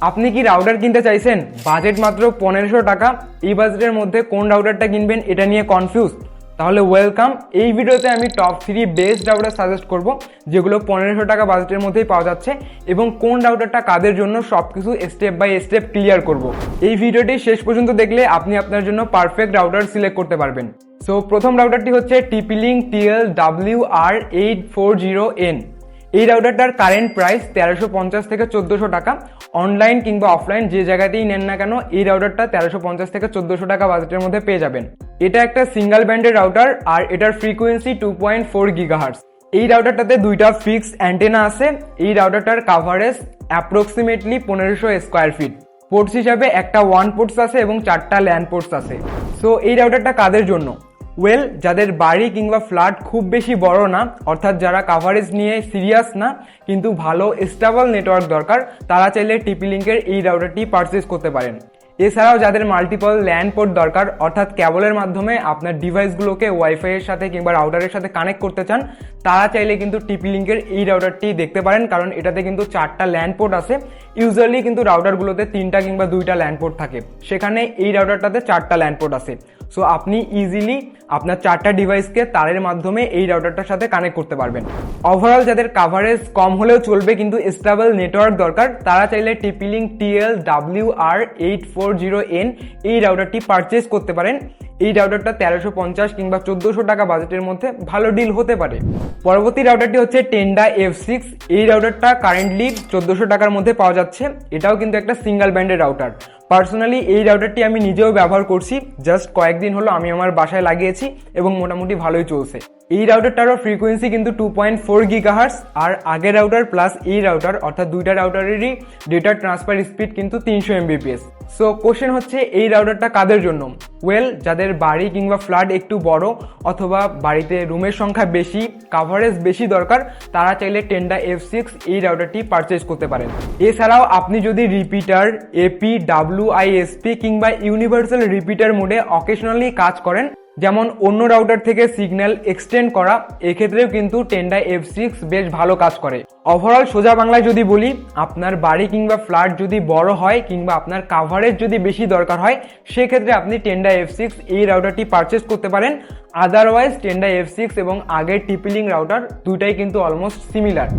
আপনি কি রাউটার কিনতে চাইছেন? বাজেট মাত্র 1500 টাকা। এই বাজেটের মধ্যে কোন রাউটারটা কিনবেন এটা নিয়ে কনফিউজ? তাহলে ওয়েলকাম। এই ভিডিওতে আমি টপ 3 বেস্ট রাউটার সাজেস্ট করব যেগুলো 1500 টাকা বাজেটের মধ্যেই পাওয়া যাচ্ছে এবং কোন রাউটারটা কাদের জন্য সবকিছু স্টেপ বাই স্টেপ ক্লিয়ার করব। এই ভিডিওটি শেষ পর্যন্ত দেখলে আপনি আপনার জন্য পারফেক্ট রাউটার সিলেক্ট করতে পারবেন। সো প্রথম রাউটারটি হচ্ছে TP-Link TL-WR840N। এই রাউটারটার কারেন্ট প্রাইস 1350 থেকে 1400 টাকা। অনলাইন কিংবা অফলাইন যে জায়গাতেই নেন না কেন এই রাউটারটা 1350 থেকে 1400 টাকা বাজেটের মধ্যে পেয়ে যাবেন। এটা একটা সিঙ্গেল ব্যান্ডের রাউটার আর এটার ফ্রিকোয়েন্সি 2.4 GHz। এই রাউটারটাতে দুইটা ফিক্সড অ্যান্টেনা আছে। এই রাউটারটার coverage approximately 1500 square feet. Ports হিসাবে একটা ওয়ান পোর্টস আছে এবং 4টা ল্যান পোর্টস আছে। সো এই রাউটারটা কাদের জন্য? ওয়েল, যাদের বাড়ি কিংবা ফ্ল্যাট খুব বেশি বড় না, অর্থাৎ যারা কাভারেজ নিয়ে সিরিয়াস না কিন্তু ভালো স্টেবল নেটওয়ার্ক দরকার, তারা চাইলে TP-Link-এর এই রাউটারটি পারচেজ করতে পারেন। এছাড়াও যাদের মাল্টিপল ল্যান পোর্ট দরকার, অর্থাৎ কেবলের মাধ্যমে আপনার ডিভাইসগুলোকে ওয়াইফাই এর সাথে কিংবা রাউটারের সাথে কানেক্ট করতে চান, তারা চাইলে কিন্তু TP-Link-এর এই রাউটারটি দেখতে পারেন, কারণ এটাতে কিন্তু 4টা ল্যান পোর্ট আছে। ইউজুয়ালি কিন্তু রাউটারগুলোতে 3টা কিংবা 2টা ল্যান পোর্ট থাকে, সেখানে এই রাউটারটাতে 4টা ল্যান পোর্ট আছে। সো আপনি ইজিলি আপনার 4টা ডিভাইসকে তারের মাধ্যমে এই রাউটারটার সাথে কানেক্ট করতে পারবেন। ওভারঅল যাদের কাভারেজ কম হলেও চলবে কিন্তু স্টেবল নেটওয়ার্ক দরকার, তারা চাইলে TP-Link TL-WR840N এই রাউটারটি পারচেজ করতে পারেন। এই রাউটারটা 1350 কিংবা 1400 টাকা বাজেটের মধ্যে ভালো ডিল হতে পারে। পরবর্তী রাউটারটি হচ্ছে Tenda F6। এই রাউটারটা কারেন্টলি 1400 টাকার মধ্যে পাওয়া যাচ্ছে। এটাও কিন্তু একটা সিঙ্গেল ব্যান্ডের রাউটার। পার্সোনালি এই রাউটারটি আমি নিজেও ব্যবহার করছি, জাস্ট কয়েকদিন হলো আমি আমার বাসায় লাগিয়েছি এবং মোটামুটি ভালোই চলছে। এই রাউটারটারও ফ্রিকোয়েন্সি কিন্তু 2.4 GHz আর আগের রাউটার প্লাস এই রাউটার অর্থাৎ দুইটা রাউটারেরই ডেটা ট্রান্সফার স্পিড কিন্তু 300 Mbps। সো কোশ্চেন হচ্ছে এই রাউটারটা কাদের জন্য? ওয়েল, যাদের বাড়ি কিংবা ফ্ল্যাট একটু বড় অথবা বাড়িতে রুমের সংখ্যা বেশি, কাভারেজ বেশি দরকার, তারা চাইলে Tenda F6 এই রাউটারটি পারচেজ করতে পারেন। এছাড়াও আপনি যদি রিপিটার, AP, WISP কিংবা ইউনিভার্সাল রিপিটার মোডে অকেশনালি কাজ করেন, যেমন অন্য রাউটার থেকে সিগন্যাল এক্সটেন্ড করা, এক্ষেত্রেও কিন্তু Tenda F6 বেশ ভালো কাজ করে। ওভারঅল সোজা বাংলায় যদি বলি, আপনার বাড়ি কিংবা ফ্ল্যাট যদি বড় হয় কিংবা আপনার কাভারেজ যদি বেশি দরকার হয়, সেক্ষেত্রে আপনি Tenda F6 এই রাউটারটি পারচেজ করতে পারেন। আদারওয়াইজ Tenda F6 এবং আগের TP-Link রাউটার দুইটাই কিন্তু অলমোস্ট সিমিলার।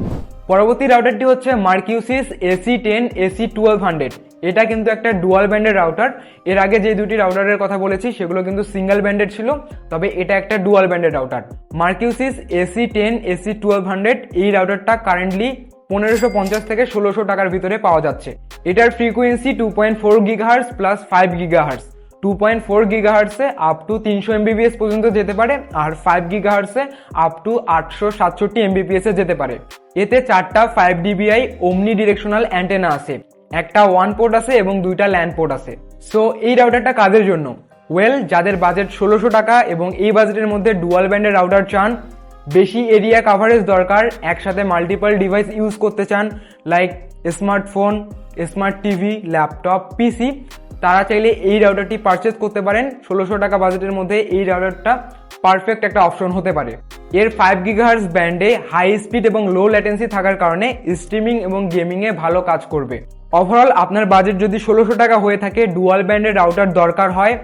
পরবর্তী রাউটারটি হচ্ছে Marcusys AC10 AC1200। এটা কিন্তু একটা ডুয়াল ব্যান্ডের রাউটার। এর আগে যে দুটি রাউটারের কথা বলেছি সেগুলো কিন্তু সিঙ্গেল ব্যান্ডেড ছিল, তবে এটা একটা ডুয়াল ব্যান্ডের রাউটার। Marcusys AC10 AC1200 এই রাউটারটা কারেন্টলি 1550 থেকে 1600 টাকার ভিতরে পাওয়া যাচ্ছে। এটার frequency 2.4 GHz plus 5 GHz। 2.4 GHz A up to 300 Mbps পর্যন্ত যেতে পারে আর 5 GHz A up to 867 Mbps এ যেতে পারে। এতে 4টা 5 dBi ওমনি ডিরেকশনাল অ্যান্টেনা আছে, একটা ওয়ান পোর্ট আছে এবং 2টা ল্যান পোর্ট আছে। সো এই রাউটারটা কাদের জন্য? ওয়েল, যাদের বাজেট 1600 টাকা এবং এই বাজেটের মধ্যে ডুয়াল ব্যান্ডের রাউটার চান, বেশি এরিয়া কাভারেজ দরকার, একসাথে মাল্টিপল ডিভাইস ইউজ করতে চান like smartphone, smart TV, laptop, PC, তারা চাইলে এই রাউটারটি পারচেজ করতে পারেন। 1600 টাকা বাজেটের মধ্যে এই রাউটারটা পারফেক্ট একটা অপশন হতে পারে। এর 5 GHz ব্যান্ডে হাই স্পিড এবং লো ল্যাটেন্সি থাকার কারণে স্ট্রিমিং এবং গেমিং এ ভালো কাজ করবে। ওভারঅল আপনার বাজেট যদি 1600 টাকা হয়ে থাকে, ডুয়াল ব্যান্ডের রাউটার দরকার হয়,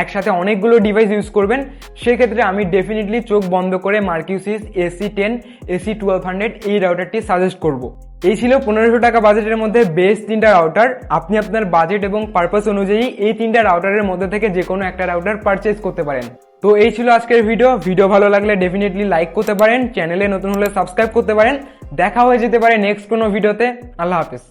একসাথে অনেকগুলো ডিভাইস ইউজ করবেন, সেক্ষেত্রে আমি ডেফিনেটলি চোখ বন্ধ করে Marcusys AC10 AC1200 এই রাউটারটি সাজেস্ট করব। এই ছিল 1500 টাকা বাজেটের মধ্যে বেস্ট 3টা রাউটার। আপনি আপনার বাজেট এবং পারপাস অনুযায়ী এই 3টা রাউটারের মধ্যে থেকে যে কোনো একটা রাউটার পারচেজ করতে পারেন। তো এই ছিল আজকের ভিডিও ভালো লাগলে ডেফিনেটলি লাইক করতে পারেন, চ্যানেলে নতুন হলে সাবস্ক্রাইব করতে পারেন। দেখা হয়ে যেতে পারে নেক্সট কোনো ভিডিওতে। আল্লাহ হাফেজ।